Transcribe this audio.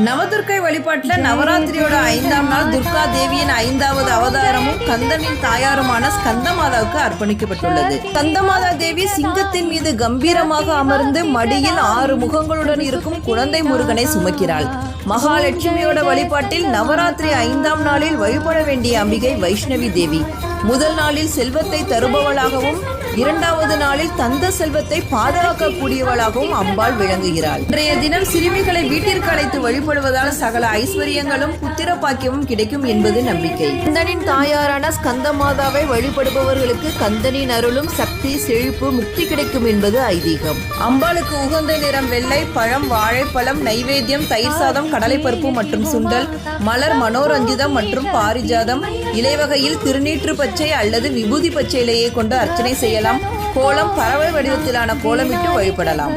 நவதுர்க்கை வழிபாட்டுல நவராத்திரியோட 5ஆம் நாள் துர்கா தேவியின் 5வது அவதாரமும் கந்தனின் தாயாருமான ஸ்கந்தமாதாவுக்கு அர்ப்பணிக்கப்பட்டுள்ளது. ஸ்கந்தமாதா தேவி சிங்கத்தின் மீது கம்பீரமாக அமர்ந்து மடியில் 6 முகங்களுடன் இருக்கும் குழந்தை முருகனை சுமக்கிறாள். மகாலட்சுமியோட வழிபாட்டில் நவராத்திரி 5ஆம் நாளில் வழிபட வேண்டிய அம்பிகை வைஷ்ணவி தேவி. முதல் நாளில் செல்வத்தை தருபவளாகவும் 2வது நாளில் தந்த செல்வத்தை பாதுகாக்கக்கூடியவளாகவும் அம்பாள் விளங்குகிறாள். இன்றைய தினம் சிறுமிகளை வீட்டிற்கு அழைத்து வழிபடுவதால் சகல ஐஸ்வர்யங்களும் புத்திர பாக்கியமும் கிடைக்கும் என்பது நம்பிக்கை. கந்தனின் தாயாரான ஸ்கந்தமாதாவை வழிபடுபவர்களுக்கு கந்தனின் அருளும் சக்தி, செழிப்பு, முக்தி கிடைக்கும் என்பது ஐதீகம். அம்பாளுக்கு உகந்த நிறம் வெள்ளை, பழம், வாழைப்பழம், நைவேத்தியம், தயிர் சாதம், கடலைப்பருப்பு மற்றும் சுண்டல், மலர், மனோரஞ்சிதம் மற்றும் பாரிஜாதம், இலைவகையில் திருநீற்று பச்சை அல்லது விபூதி பச்சை இலையை கொண்டு அர்ச்சனை செய்யலாம். கோலம் பறவை வடிவத்திலான கோலமிட்டு வழிபடலாம்.